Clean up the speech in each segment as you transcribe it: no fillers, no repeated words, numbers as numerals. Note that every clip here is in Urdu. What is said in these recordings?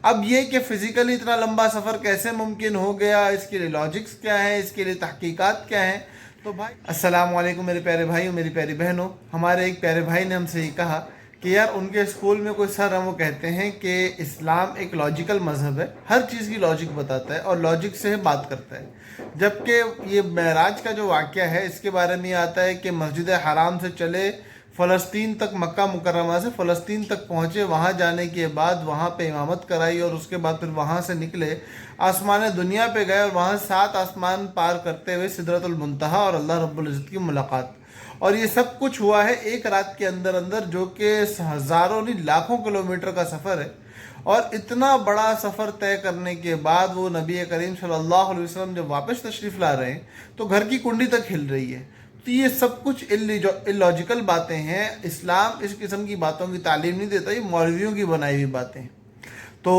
اب یہ کہ فزیکلی اتنا لمبا سفر کیسے ممکن ہو گیا، اس کے لیے لاجکس کیا ہیں، اس کے لیے تحقیقات کیا ہیں. تو بھائی السلام علیکم میرے پیارے بھائیوں، میری پیاری بہنوں. ہمارے ایک پیارے بھائی نے ہم سے یہ کہا کہ یار ان کے اسکول میں کوئی سر ہیں، وہ کہتے ہیں کہ اسلام ایک لاجیکل مذہب ہے، ہر چیز کی لاجک بتاتا ہے اور لاجک سے بات کرتا ہے. جبکہ یہ معراج کا جو واقعہ ہے اس کے بارے میں یہ آتا ہے کہ مسجد حرام سے چلے فلسطین تک، مکہ مکرمہ سے فلسطین تک پہنچے، وہاں جانے کے بعد وہاں پہ امامت کرائی اور اس کے بعد پھر وہاں سے نکلے، آسمان دنیا پہ گئے اور وہاں 7 آسمان پار کرتے ہوئے سدرۃ المنتہا اور اللہ رب العزت کی ملاقات. اور یہ سب کچھ ہوا ہے ایک رات کے اندر اندر، جو کہ ہزاروں نہیں لاکھوں کلومیٹر کا سفر ہے. اور اتنا بڑا سفر طے کرنے کے بعد وہ نبی کریم صلی اللہ علیہ وسلم جب واپس تشریف لا رہے ہیں تو گھر کی کنڈی تک ہل رہی ہے. تو یہ سب کچھ اللاجیکل باتیں ہیں. اسلام اس قسم کی باتوں کی تعلیم نہیں دیتا، یہ مولویوں کی بنائی ہوئی باتیں ہیں. تو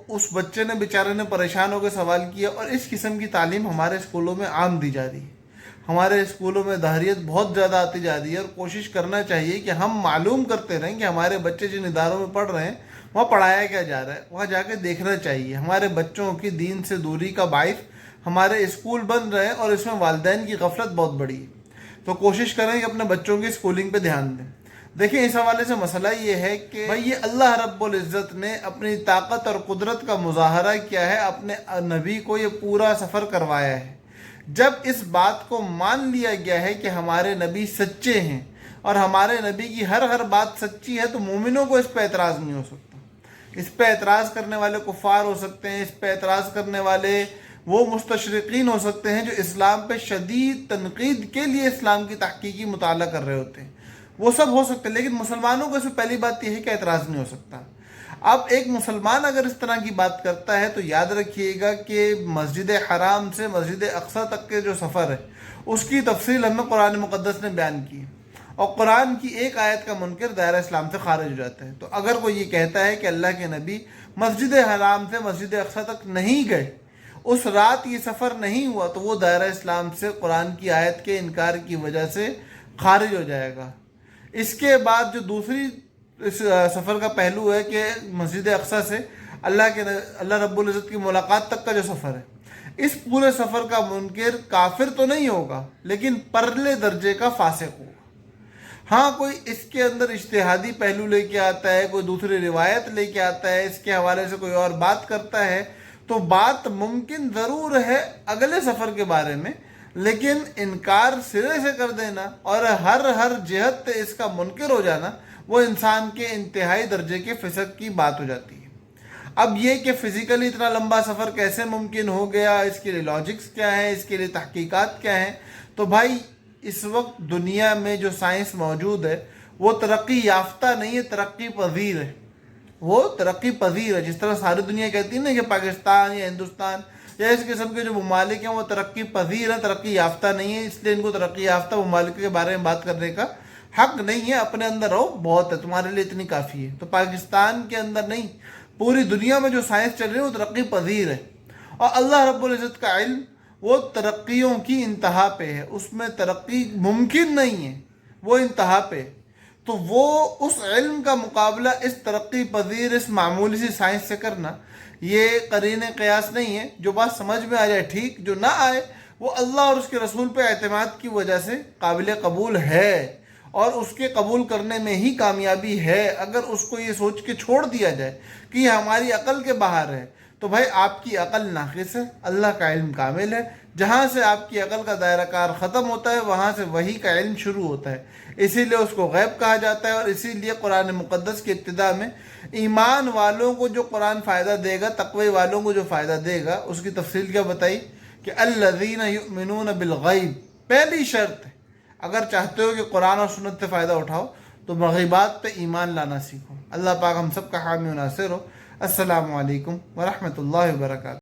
اس بچے نے بیچارے نے پریشان ہو کے سوال کیا، اور اس قسم کی تعلیم ہمارے اسکولوں میں عام دی جا رہی ہے. ہمارے اسکولوں میں دہریت بہت زیادہ آتی جا رہی ہے، اور کوشش کرنا چاہیے کہ ہم معلوم کرتے رہیں کہ ہمارے بچے جن اداروں میں پڑھ رہے ہیں وہاں پڑھایا کیا جا رہا ہے. وہاں جا کے دیکھنا چاہیے. ہمارے بچوں کی دین سے دوری کا باعث ہمارے اسکول بن رہے ہیں، اور اس میں والدین کی غفلت بہت بڑی ہے. تو کوشش کریں کہ اپنے بچوں کی اسکولنگ پہ دھیان دیں. دیکھیں اس حوالے سے مسئلہ یہ ہے کہ بھائی یہ اللہ رب العزت نے اپنی طاقت اور قدرت کا مظاہرہ کیا ہے، اپنے نبی کو یہ پورا سفر کروایا ہے. جب اس بات کو مان لیا گیا ہے کہ ہمارے نبی سچے ہیں اور ہمارے نبی کی ہر بات سچی ہے، تو مومنوں کو اس پہ اعتراض نہیں ہو سکتا. اس پہ اعتراض کرنے والے کفار ہو سکتے ہیں، اس پہ اعتراض کرنے والے وہ مستشرقین ہو سکتے ہیں جو اسلام پہ شدید تنقید کے لیے اسلام کی تحقیقی مطالعہ کر رہے ہوتے ہیں، وہ سب ہو سکتے ہیں. لیکن مسلمانوں کو اس پہ پہلی بات یہ ہے کہ اعتراض نہیں ہو سکتا. اب ایک مسلمان اگر اس طرح کی بات کرتا ہے تو یاد رکھیے گا کہ مسجد حرام سے مسجد اقصی تک کے جو سفر ہے اس کی تفصیل ہمیں قرآن مقدس نے بیان کی، اور قرآن کی ایک آیت کا منکر دائرہ اسلام سے خارج ہو جاتا ہے. تو اگر کوئی یہ کہتا ہے کہ اللہ کے نبی مسجد حرام سے مسجد اقصی تک نہیں گئے، اس رات یہ سفر نہیں ہوا، تو وہ دائرہ اسلام سے قرآن کی آیت کے انکار کی وجہ سے خارج ہو جائے گا. اس کے بعد جو دوسری اس سفر کا پہلو ہے کہ مسجد اقصی سے اللہ رب العزت کی ملاقات تک کا جو سفر ہے، اس پورے سفر کا منکر کافر تو نہیں ہوگا لیکن پرلے درجے کا فاسق ہوگا. ہاں کوئی اس کے اندر اجتہادی پہلو لے کے آتا ہے، کوئی دوسری روایت لے کے آتا ہے، اس کے حوالے سے کوئی اور بات کرتا ہے، تو بات ممکن ضرور ہے اگلے سفر کے بارے میں، لیکن انکار سرے سے کر دینا اور ہر جہت سے اس کا منکر ہو جانا، وہ انسان کے انتہائی درجے کے فسق کی بات ہو جاتی ہے. اب یہ کہ فزیکلی اتنا لمبا سفر کیسے ممکن ہو گیا، اس کے لیے لاجکس کیا ہیں، اس کے لیے تحقیقات کیا ہیں. تو بھائی اس وقت دنیا میں جو سائنس موجود ہے وہ ترقی یافتہ نہیں ہے، ترقی پذیر ہے. وہ ترقی پذیر ہے. جس طرح ساری دنیا کہتی ہے نا کہ پاکستان یا ہندوستان یا اس قسم کے جو ممالک ہیں وہ ترقی پذیر ہیں، ترقی یافتہ نہیں ہے، اس لیے ان کو ترقی یافتہ ممالک کے بارے میں بات کرنے کا حق نہیں ہے. اپنے اندر رہو، بہت ہے، تمہارے لیے اتنی کافی ہے. تو پاکستان کے اندر نہیں، پوری دنیا میں جو سائنس چل رہی ہے وہ ترقی پذیر ہے. اور اللہ رب العزت کا علم وہ ترقیوں کی انتہا پہ ہے، اس میں ترقی ممکن نہیں ہے، وہ انتہا پہ. تو وہ اس علم کا مقابلہ اس ترقی پذیر اس معمولی سی سائنس سے کرنا، یہ قرین قیاس نہیں ہے. جو بات سمجھ میں آ جائے ٹھیک، جو نہ آئے وہ اللہ اور اس کے رسول پہ اعتماد کی وجہ سے قابل قبول ہے، اور اس کے قبول کرنے میں ہی کامیابی ہے. اگر اس کو یہ سوچ کے چھوڑ دیا جائے کہ یہ ہماری عقل کے باہر ہے، تو بھائی آپ کی عقل ناقص ہے، اللہ کا علم کامل ہے. جہاں سے آپ کی عقل کا دائرہ کار ختم ہوتا ہے وہاں سے وحی کا علم شروع ہوتا ہے. اسی لیے اس کو غیب کہا جاتا ہے، اور اسی لیے قرآن مقدس کی ابتدا میں ایمان والوں کو جو قرآن فائدہ دے گا، تقوی والوں کو جو فائدہ دے گا، اس کی تفصیل کیا بتائی کہ الذین یؤمنون بالغیب. پہلی شرط ہے اگر چاہتے ہو کہ قرآن اور سنت سے فائدہ اٹھاؤ تو مغیبات پہ ایمان لانا سیکھو. اللہ پاک ہم سب کا حامی و ناصر ہو. السلام علیکم ورحمۃ اللہ وبرکاتہ.